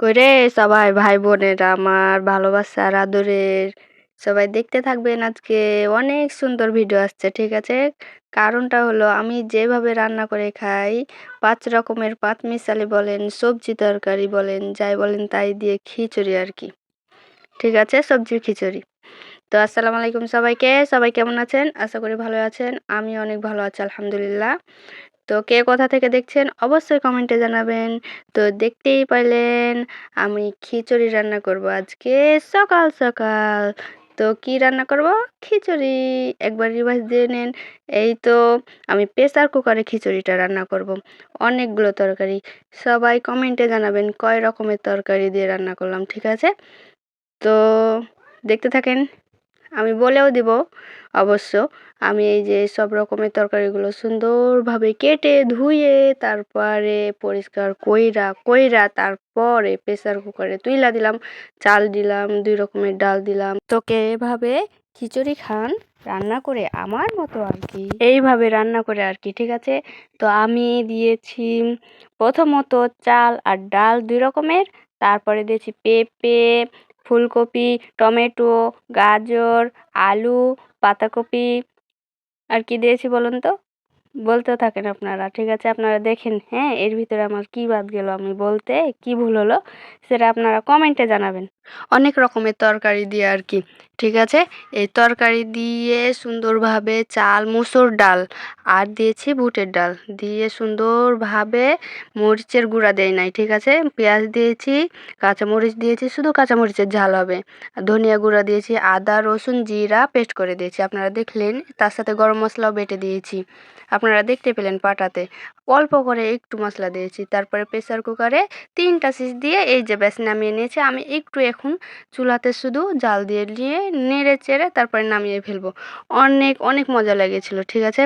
করে সবাই ভাই বোনেরা আমার ভালোবাসার আদরের সবাই দেখতে থাকবেন। আজকে অনেক সুন্দর ভিডিও আসছে, ঠিক আছে? কারণটা হলো আমি যেভাবে রান্না করে খাই, 5 রকমের 5 মিশালি বলেন, সবজি তরকারি বলেন, যাই বলেন তাই দিয়ে খিচুড়ি আর কি। ঠিক আছে, সবজির খিচুড়ি। তো আসসালামু আলাইকুম সবাইকে। সবাই কেমন আছেন? আশা করি ভালো আছেন। আমি অনেক ভালো আছি আলহামদুলিল্লাহ। তো কে কোথা থেকে দেখছেন অবশ্যই কমেন্টে জানাবেন। তো দেখতেই পাইলেন আমি খিচুড়ি রান্না করব আজকে সকাল সকাল। তো কি রান্না করব? খিচুড়ি। একবার রিভাইজ দিয়ে নেন। এই তো আমি প্রেসার কুকারে খিচুড়িটা রান্না করব। অনেকগুলো তরকারি। সবাই কমেন্টে জানাবেন কয় রকমের তরকারি দিয়ে রান্না করলাম, ঠিক আছে? তো দেখতে থাকেন। আমি বলেও দিব অবশ্য। আমি এই যে সব রকমের তরকারিগুলো সুন্দরভাবে কেটে ধুয়ে তারপরে পরিষ্কার কইরা কইরা তারপরে প্রেসার কুকারে তুইলা দিলাম। চাল দিলাম, 2 রকমের ডাল দিলাম। তোকে এভাবে খিচুড়ি খান রান্না করে আমার মতো আর কি, এইভাবে রান্না করে আর কি, ঠিক আছে? তো আমি দিয়েছি প্রথমত চাল আর ডাল 2 রকমের, তারপরে দিয়েছি পেঁপে, ফুলকপি, টমেটো, গাজর, আলু, পাতাকপি। আর কি দিয়েছি বলুন তো? বলতে থাকেন আপনারা, ঠিক আছে? আপনারা দেখেন, হ্যাঁ, এর ভিতরে আমার কি বাদ গেল আমি বলতে, কি ভুল হলো সেটা আপনারা কমেন্টে জানাবেন। অনেক রকমের তরকারি দিয়ে আর কি, ঠিক আছে? এই তরকারি দিয়ে সুন্দরভাবে চাল, মুসুর ডাল আর দিয়েছি বুটের ডাল দিয়ে সুন্দরভাবে মরিচের গুঁড়া দেই নাই, ঠিক আছে? পেঁয়াজ দিয়েছি, কাঁচামরিচ দিয়েছি, শুধু কাঁচামরিচের ঝাল হবে। আর ধনিয়া গুঁড়া দিয়েছি, আদা রসুন জিরা পেস্ট করে দিয়েছি, আপনারা দেখলেন। তার সাথে গরম মশলাও বেটে দিয়েছি, আপনারা দেখতে পেলেন পাটাতে। অল্প করে একটু মশলা দিয়েছি। তারপরে প্রেসার কুকারে 3টা সিটি দিয়ে এই যে ব্যাস নামিয়ে নিয়েছি। আমি একটু এখন চুলাতে শুধু জাল দিয়ে নিয়ে নেড়ে চেড়ে তারপরে নামিয়ে ফেলবো। অনেক অনেক মজা লেগেছিল, ঠিক আছে?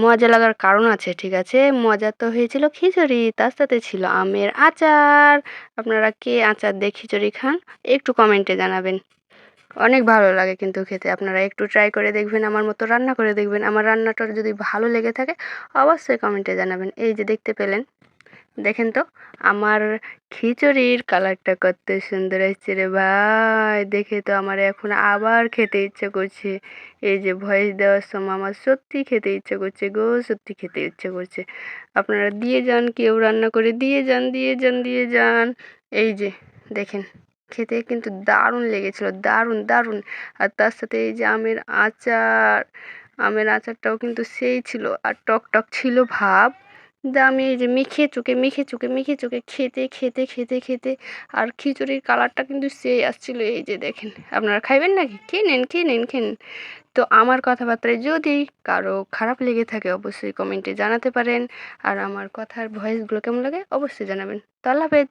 মজা লাগার কারণ আছে, ঠিক আছে? মজা তো হয়েছিল খিচুড়ি, তার সাথে ছিল আমের আচার। আপনারা কে আচার দিয়ে খিচুড়ি খান একটু কমেন্টে জানাবেন। অনেক ভালো লাগে কিন্তু খেতে। আপনারা একটু ট্রাই করে দেখবেন, আমার মতো রান্না করে দেখবেন। আমার রান্নাটা যদি ভালো লেগে থাকে অবশ্যই কমেন্টে জানাবেন। এই যে দেখতে পেলেন, দেখেন তো আমার খিচুড়ির কালারটা কত সুন্দর আসছে রে ভাই! দেখে তো আমার এখন আবার খেতে ইচ্ছে করছে। এই যে ভয়েস দেওয়ার সময় আমার সত্যি খেতে ইচ্ছে করছে গো, সত্যি খেতে ইচ্ছে করছে। আপনারা দিয়ে যান, কেউ রান্না করে দিয়ে যান, দিয়ে যান, দিয়ে যান। এই যে দেখেন, খেতে কিন্তু দারুণ লেগেছিল, দারুণ দারুণ। আর তার সাথে এই যে আমের আচার, আমের আচারটাও কিন্তু সেই ছিল আর টক টক ছিল ভাব। দা আমি এই যে মেখে চুকে মেখে চুকে মেখে চুকে খেতে খেতে খেতে খেতে আর খিচুড়ির কালারটা কিন্তু সেই আসছিল। এই যে দেখেন, আপনারা খাইবেন নাকি? খেয়ে নেন, খেয়ে নেন, খেয়ে নেন। তো আমার কথাবার্তায় যদি কারো খারাপ লেগে থাকে অবশ্যই কমেন্টে জানাতে পারেন। আর আমার কথার ভয়েসগুলো কেমন লাগে অবশ্যই জানাবেন। তো আল্লাহ হাফেজ।